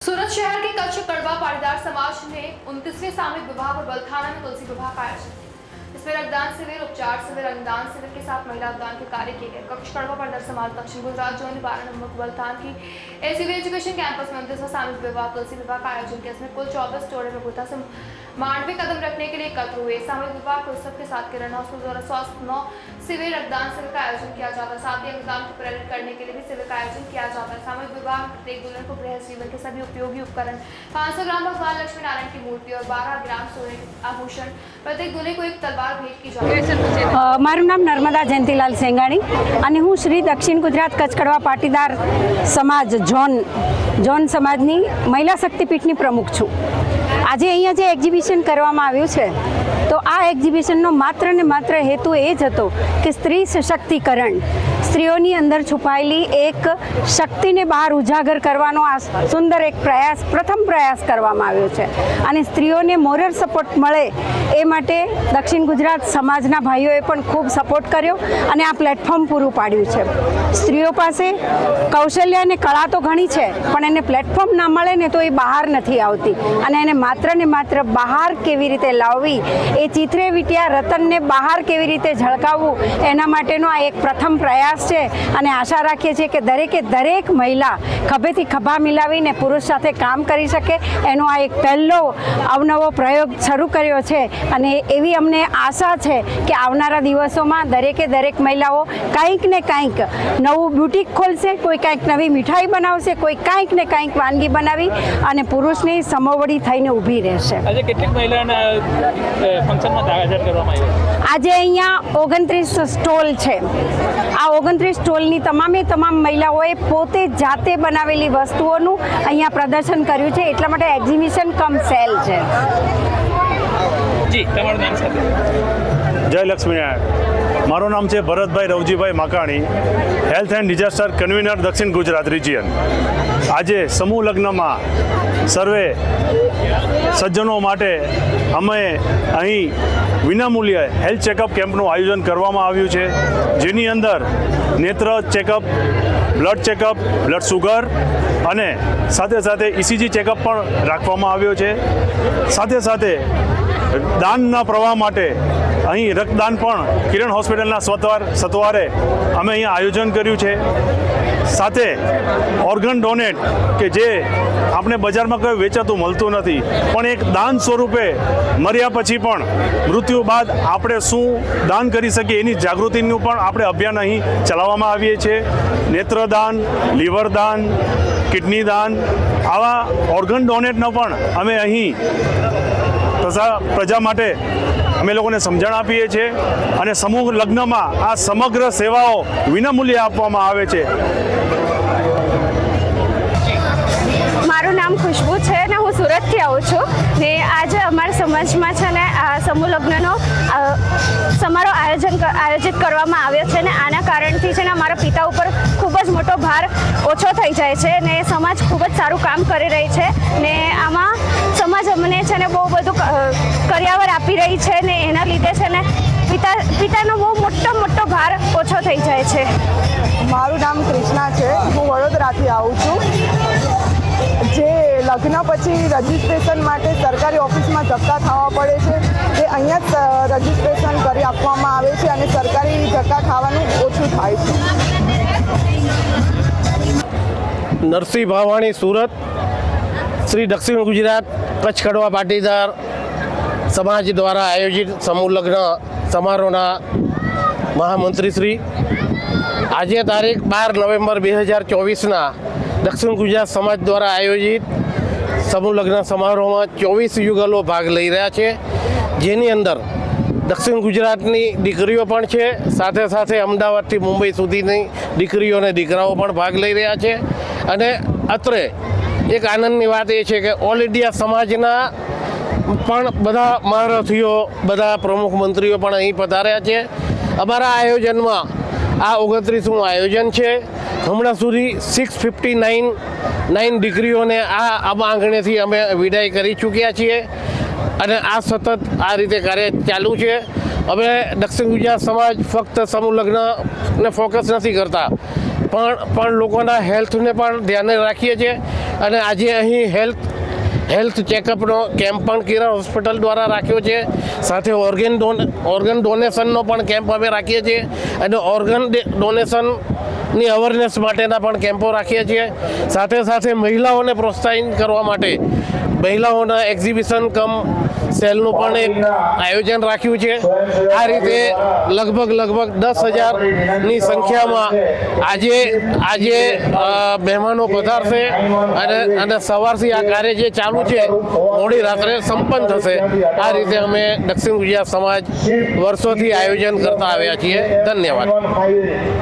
सूरत शहर के कच्छ कड़वा पाटीदार समाज ने 29वें सामूहिक विवाह पर बलथाना में तुलसी विवाह का आयोजन किया। इसमें रक्तदान शिविर, उपचार शिविर, अंगदान शिविर के साथ महिला दान के कार्य किए गए। कच्छ कड़वा पाटीदार समाज दक्षिण गुजरात जोन 12 नंबर बलथान की एसीबी एजुकेशन कैंपस में 29वां सामूहिक विवाह तुलसी विवाह का आयोजन किया। इसमें कुल 24 जोड़े में बुद्धा से मांडवी कदम रखने के लिए एकत्र हुए। सामूहिक विवाह के उत्सव के साथ किरण हॉस्पिटल द्वारा स्वास्थ्य 9 शिविर, रक्तदान शिविर का आयोजन किया जाता है। साथ ही अंगदान को प्रेरित करने के लिए भी शिविर का आयोजन किया जाता है। सामूहिक विवाह में प्रत्येक दुल्हन को गृह जीवन के सभी उपयोगी उपकरण, 500 ग्राम भगवान लक्ष्मी नारायण की मूर्ति और 12 ग्राम सोने आभूषण, प्रत्येक दूल्हे को एक तलवार भेंट की जाती है। मारू नाम नर्मदा जयंतीलाल सेंगाणी અને હું શ્રી દક્ષિણ ગુજરાત કચ્છ કડવા પાટીદાર સમાજ જોન સમાજની મહિલા શક્તિપીઠની પ્રમુખ છું। આજે અહીંયા જે એક્ઝિબિશન કરવામાં આવ્યું છે તો આ એક્ઝિબિશનનો માત્ર ને માત્ર હેતુ એ જ હતો કે સ્ત્રી સશક્તિકરણ, સ્ત્રીઓની અંદર છુપાયેલી એક શક્તિને બહાર ઉજાગર કરવાનો આ સુંદર એક પ્રથમ પ્રયાસ કરવામાં આવ્યો છે અને સ્ત્રીઓને મોરલ સપોર્ટ મળે એ માટે દક્ષિણ ગુજરાત સમાજના ભાઈઓએ પણ ખૂબ સપોર્ટ કર્યો અને આ પ્લેટફોર્મ પૂરું પાડ્યું છે। સ્ત્રીઓ પાસે કૌશલ્ય અને કળા તો ઘણી છે પણ એને પ્લેટફોર્મ ના મળે ને તો એ બહાર નથી આવતી અને એને માત્ર ને માત્ર બહાર કેવી રીતે લાવવી, એ ચિત્રે વીંટ્યા રતનને બહાર કેવી રીતે ઝળકાવવું, એના માટેનો આ એક પ્રથમ પ્રયાસ છે અને આશા રાખીએ છીએ કે દરેકે દરેક મહિલા ખભેથી ખભા મિલાવીને પુરુષ સાથે કામ કરી શકે, એનો આ એક પહેલો અવનવો પ્રયોગ શરૂ કર્યો છે અને એવી અમને આશા છે કે આવનારા દિવસોમાં દરેકે દરેક મહિલાઓ કંઈક ને કંઈક નવું બ્યુટીક ખોલશે, કોઈ કંઈક નવી મીઠાઈ બનાવશે, કોઈ કંઈક ને કંઈક વાનગી બનાવી અને પુરુષની સમોવડી થઈને ઊભી રહેશે। આજે કેટલીક મહિલાઓના ફંક્શનમાં હાજર કરવામાં આવ્યા? આજે અહીંયા 29 સ્ટોલ છે। આ 29 સ્ટોલની તમામ મહિલાઓએ પોતે જાતે બનાવેલી વસ્તુઓનું અહીંયા પ્રદર્શન કર્યું છે, એટલા માટે એક્ઝિબિશન કમ સેલ છે। જી, તમારું નામ સાથે? જય લક્ષ્મીનારાયણ। મારું નામ છે Bharatbhai Ravjibhai Makani, health and disaster convener દક્ષિણ ગુજરાત રિજિયન। આજે સમૂહ લગ્નમાં સર્વે સજ્જનો માટે અમે અહીં વિનામૂલ્યે હેલ્થ ચેકઅપ કેમ્પનું આયોજન કરવામાં આવ્યું છે, જેની અંદર નેત્ર checkup, blood checkup, blood sugar અને સાથે ઇસીજી ચેકઅપ પણ રાખવામાં આવ્યો છે। સાથે દાનના પ્રવાહ માટે અહીં રક્તદાન પણ કિરણ હોસ્પિટલના સત્વારે અમે અહીંયા આયોજન કર્યું છે। સાથે ઓર્ગન ડોનેટ કે જે આપણે બજારમાં કોઈ વેચાતું મળતું નથી પણ એક દાન સ્વરૂપે મર્યા પછી પણ મૃત્યુ બાદ આપણે શું દાન કરી શકીએ એની જાગૃતિનું પણ આપણે અભિયાન અહીં ચલાવવામાં આવીએ છીએ। નેત્રદાન, લીવર દાન, કિડની દાન, આવા ઓર્ગન ડોનેટનો પણ અમે અહીં પ્રજા માટે અમે લોકોને સમજણ આપીએ છીએ અને સમૂહ લગ્નમાં આ સમગ્ર સેવાઓ વિનામૂલ્યે આપવામાં આવે છે। મારું નામ ખુશ્બુ છે અને હું સુરતથી આવું છું ને આજે અમારા સમાજમાં છે ને સમૂહ લગ્નનો સમારોહ આયોજિત કરવામાં આવ્યો છે ને આના કારણથી છે ને અમારા પિતા ઉપર ખૂબ જ મોટો ભાર ઓછો થઈ જાય છે ને સમાજ ખૂબ જ સારું કામ કરી રહી છે ને આમાં સમાજ અમને છે ને બહુ બધું કર્યાવર આપી રહી છે ને એના લીધે છે ને પિતાનો બહુ મોટો ભાર ઓછો થઈ જાય છે। મારું નામ કૃષ્ણા છે, હું વડોદરાથી આવું છું। જે લગ્ન પછી રજિસ્ટ્રેશન માટે સરકારી ઓફિસમાં ધક્કા ખાવા પડે છે એ અહીંયા જ રજિસ્ટ્રેશન કરી આપવામાં આવે છે અને સરકારી ધક્કા ખાવાનું ઓછું થાય છે। નરસિંહ ભાવાણી, સુરત। શ્રી દક્ષિણ ગુજરાત કચ્છ કડવા પાટીદાર સમાજ દ્વારા આયોજિત સમૂહ લગ્ન સમારોહના મહામંત્રી શ્રી આજે તારીખ 12 નવેમ્બર 2024ના દક્ષિણ ગુજરાત સમાજ દ્વારા આયોજિત સમૂહ લગ્ન સમારોહમાં 24 યુગલો ભાગ લઈ રહ્યા છે, જેની અંદર દક્ષિણ ગુજરાતની દીકરીઓ પણ છે, સાથે અમદાવાદથી મુંબઈ સુધીની દીકરીઓ અને દીકરાઓ પણ ભાગ લઈ રહ્યા છે। અને અત્રે એક આનંદની વાત એ છે કે ઓલ ઇન્ડિયા સમાજના પણ બધા મહારથીઓ, બધા પ્રમુખ મંત્રીઓ પણ અહીં પધાર્યા છે। અમારા આયોજનમાં આ 29મું આયોજન છે। હમણાં સુધી 659 દીકરીઓને આ આંગણેથી અમે વિદાય કરી ચૂક્યા છીએ અને આ સતત આ રીતે કાર્ય ચાલુ છે। અમે દક્ષિણ ગુજરાત સમાજ ફક્ત સમૂહ લગ્નને ફોકસ નથી કરતા, પણ લોકોના હેલ્થને પણ ધ્યાને રાખીએ છીએ અને આજે અહીં હેલ્થ ચેકઅપનો કેમ્પ પણ કિરણ હોસ્પિટલ દ્વારા રાખ્યો છે. સાથે ઓર્ગન ડોનેશનનો પણ કેમ્પ અમે રાખીએ છીએ અને ઓર્ગન ડોનેશનની અવેરનેસ માટેના પણ કેમ્પો રાખીએ છીએ. સાથે સાથે મહિલાઓને પ્રોત્સાહિત કરવા માટે મહિલાઓના એક્ઝિબિશન કમ સેલનું પણ એક આયોજન રાખ્યું છે. આ રીતે લગભગ 10,000ની સંખ્યામાં આજે મહેમાનો પધારશે અને સવારથી આ કાર્ય જે ચાલુ છે મોડી રાત્રે સંપન્ન થશે. આ રીતે અમે દક્ષિણ ગુજરાત સમાજ વર્ષોથી આયોજન કરતા આવ્યા છીએ. ધન્યવાદ.